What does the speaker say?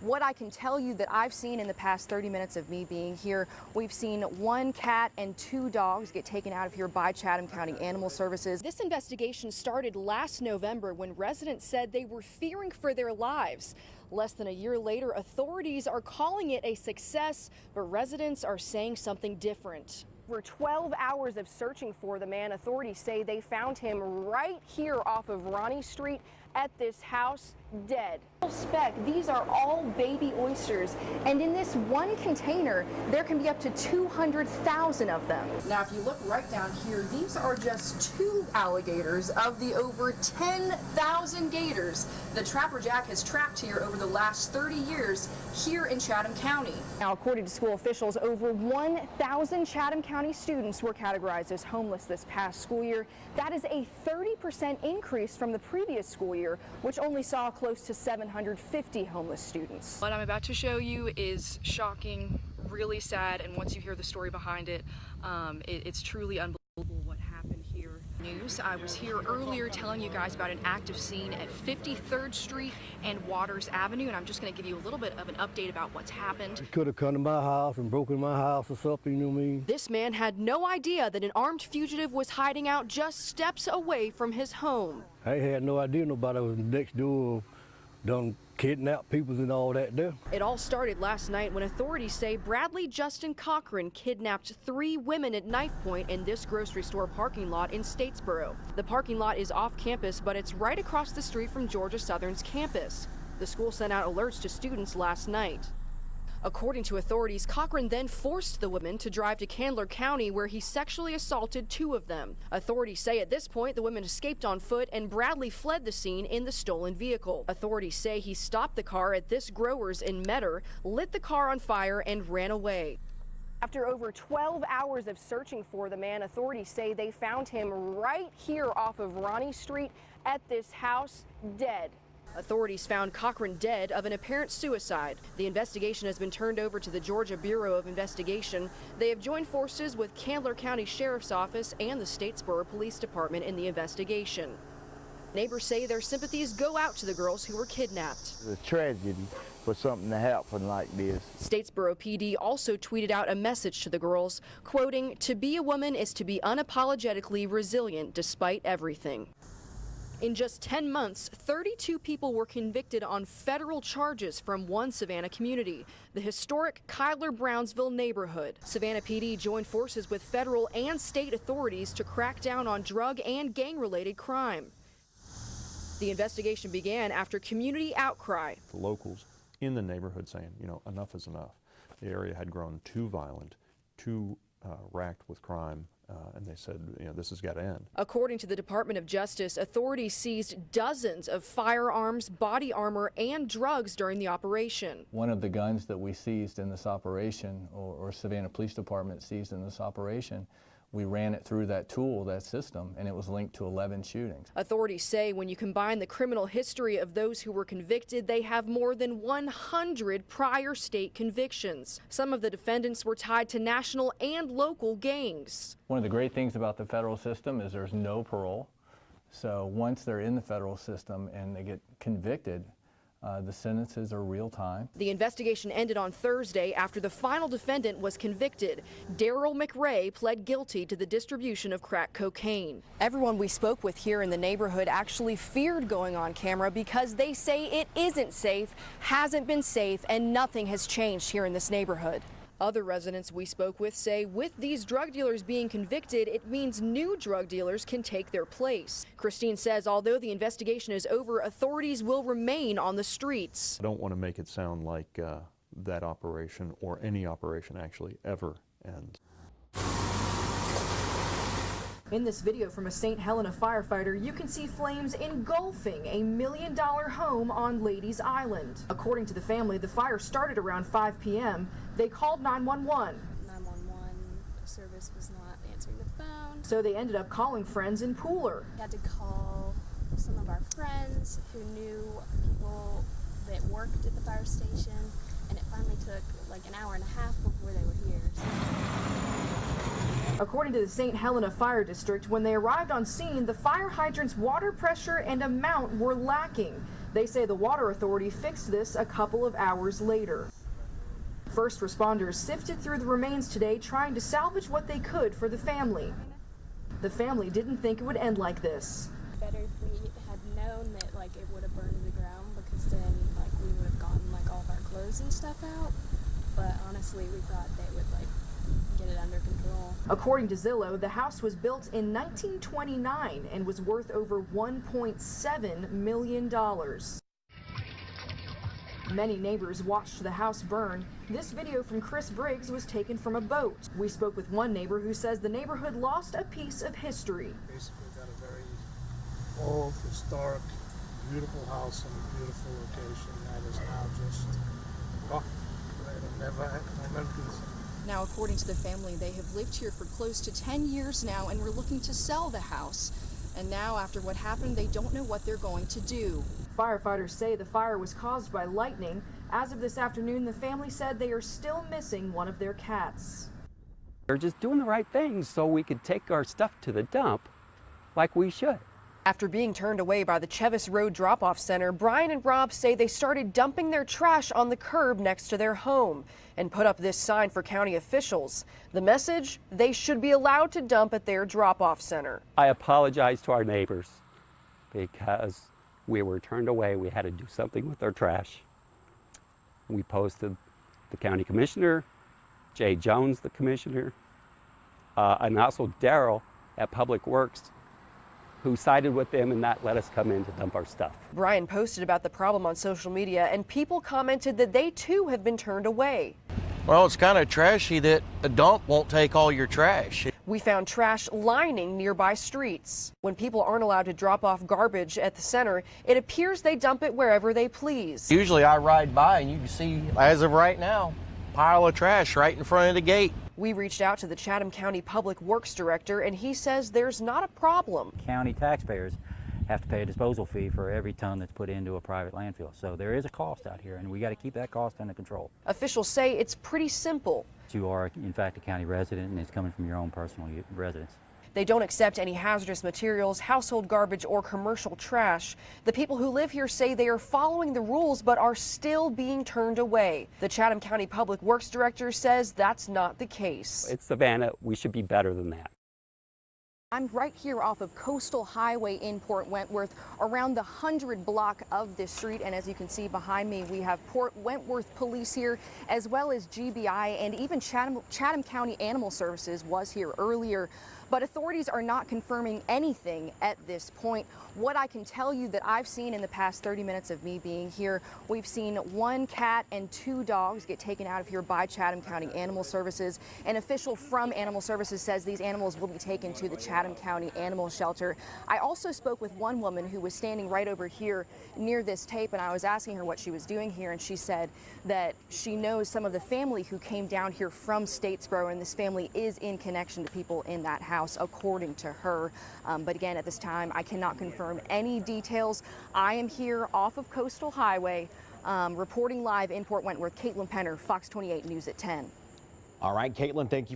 What I can tell you that I've seen in the past 30 minutes of me being here, we've seen 1 cat and 2 dogs get taken out of here by Chatham County Animal Services. This investigation started last November when residents said they were fearing for their lives. Less than a year later, authorities are calling it a success, but residents are saying something different. For 12 hours of searching for the man, authorities say they found him right here off of Ronnie Street at this house, dead. These are all baby oysters, and in this one container, there can be up to 200,000 of them. Now, if you look right down here, these are just 2 alligators of the over 10,000 gators that Trapper Jack has trapped here over the last 30 years here in Chatham County. Now, according to school officials, over 1,000 Chatham County students were categorized as homeless this past school year. That is a 30% increase from the previous school year, which only saw close to 750 homeless students. What I'm about to show you is shocking, really sad, and once you hear the story behind it, it's truly unbelievable what happened here. News. I was here earlier telling you guys about an active scene at 53rd Street and Waters Avenue, and I'm just going to give you a little bit of an update about what's happened. He could have come to my house and broken my house or something, you know what I mean? This man had no idea that an armed fugitive was hiding out just steps away from his home. I had no idea nobody was next door, done kidnap people and all that there. It all started last night when authorities say Bradley Justin Cochran kidnapped 3 women at knife point in this grocery store parking lot in Statesboro. The parking lot is off campus, but it's right across the street from Georgia Southern's campus. The school sent out alerts to students last night. According to authorities, Cochran then forced the women to drive to Candler County, where he sexually assaulted 2 of them. Authorities say at this point the women escaped on foot and Bradley fled the scene in the stolen vehicle. Authorities say he stopped the car at this Growers in Metter, lit the car on fire, and ran away. After over 12 hours of searching for the man, authorities say they found him right here off of Ronnie Street at this house, dead. Authorities found Cochran dead of an apparent suicide. The investigation has been turned over to the Georgia Bureau of Investigation. They have joined forces with Candler County Sheriff's Office and the Statesboro Police Department in the investigation. Neighbors say their sympathies go out to the girls who were kidnapped. The tragedy for something to happen like this. Statesboro PD also tweeted out a message to the girls, quoting, "To be a woman is to be unapologetically resilient despite everything." In just 10 months, 32 people were convicted on federal charges from one Savannah community, the historic Kyler-Brownsville neighborhood. Savannah PD joined forces with federal and state authorities to crack down on drug and gang-related crime. The investigation began after community outcry. The locals in the neighborhood saying, you know, enough is enough. The area had grown too violent, too racked with crime. And they said, you know, this has got to end. According to the Department of Justice, authorities seized dozens of firearms, body armor, and drugs during the operation. One of the guns that we seized in this operation, or Savannah Police Department seized in this operation, we ran it through that tool, that system, and it was linked to 11 shootings. Authorities say when you combine the criminal history of those who were convicted, they have more than 100 prior state convictions. Some of the defendants were tied to national and local gangs. One of the great things about the federal system is there's no parole. So once they're in the federal system and they get convicted, the sentences are real time. The investigation ended on Thursday after the final defendant was convicted. Daryl McRae pled guilty to the distribution of crack cocaine. Everyone we spoke with here in the neighborhood actually feared going on camera because they say it isn't safe, hasn't been safe, and nothing has changed here in this neighborhood. Other residents we spoke with say with these drug dealers being convicted, it means new drug dealers can take their place. Christine says although the investigation is over, authorities will remain on the streets. I don't want to make it sound like that operation or any operation actually ever ends. In this video from a St. Helena firefighter, you can see flames engulfing a $1 million home on Ladies Island. According to the family, the fire started around 5 p.m. They called 911. 911 service was not answering the phone. So they ended up calling friends in Pooler. We had to call some of our friends who knew people that worked at the fire station, and it finally took like an hour and a half before they were here. According to the St. Helena Fire District, when they arrived on scene, the fire hydrant's water pressure and amount were lacking. They say the water authority fixed this a couple of hours later. First responders sifted through the remains today, trying to salvage what they could for the family. The family didn't think it would end like this. Better if we had known that like it would have burned to the ground, because then like we would have gotten like all of our clothes and stuff out. But honestly, we thought they would like get it under control. According to Zillow, the house was built in 1929 and was worth over $1.7 million. Many neighbors watched the house burn. This video from Chris Briggs was taken from a boat. We spoke with one neighbor who says the neighborhood lost a piece of history. Basically got a very old, historic, beautiful house in a beautiful location that is now just rock. It'll never be the same. Now, according to the family, they have lived here for close to 10 years now and were looking to sell the house. And now, after what happened, they don't know what they're going to do. Firefighters say the fire was caused by lightning. As of this afternoon, the family said they are still missing one of their cats. They're just doing the right things so we could take our stuff to the dump like we should. After being turned away by the Chevis Road drop-off center, Brian and Rob say they started dumping their trash on the curb next to their home and put up this sign for county officials. The message: they should be allowed to dump at their drop-off center. I apologize to our neighbors because we were turned away. We had to do something with our trash. We posted the county commissioner, Jay Jones, the commissioner, and also Daryl at Public Works, who sided with them and not let us come in to dump our stuff. Brian posted about the problem on social media, and people commented that they too have been turned away. Well, it's kind of trashy that a dump won't take all your trash. We found trash lining nearby streets. When people aren't allowed to drop off garbage at the center, it appears they dump it wherever they please. Usually I ride by and you can see, as of right now, a pile of trash right in front of the gate. We reached out to the Chatham County Public Works Director, and he says there's not a problem. County taxpayers have to pay a disposal fee for every ton that's put into a private landfill. So there is a cost out here, and we got to keep that cost under control. Officials say it's pretty simple. You are, in fact, a county resident, and it's coming from your own personal residence. They don't accept any hazardous materials, household garbage, or commercial trash. The people who live here say they are following the rules but are still being turned away. The Chatham County Public Works Director says that's not the case. It's Savannah. We should be better than that. I'm right here off of Coastal Highway in Port Wentworth, around the 100 block of this street. And as you can see behind me, we have Port Wentworth Police here, as well as GBI, and even Chatham County Animal Services was here earlier. But authorities are not confirming anything at this point. What I can tell you that I've seen in the past 30 minutes of me being here, we've seen 1 cat and 2 dogs get taken out of here by Chatham County Animal Services. An official from Animal Services says these animals will be taken to the Chatham County Animal Shelter. I also spoke with one woman who was standing right over here near this tape, and I was asking her what she was doing here, and she said that she knows some of the family who came down here from Statesboro, and this family is in connection to people in that house, according to her. But again, at this time, I cannot confirm any details. I am here off of Coastal Highway, reporting live in Port Wentworth. Caitlyn Penter, Fox 28 News at 10. All right, Caitlyn, thank you for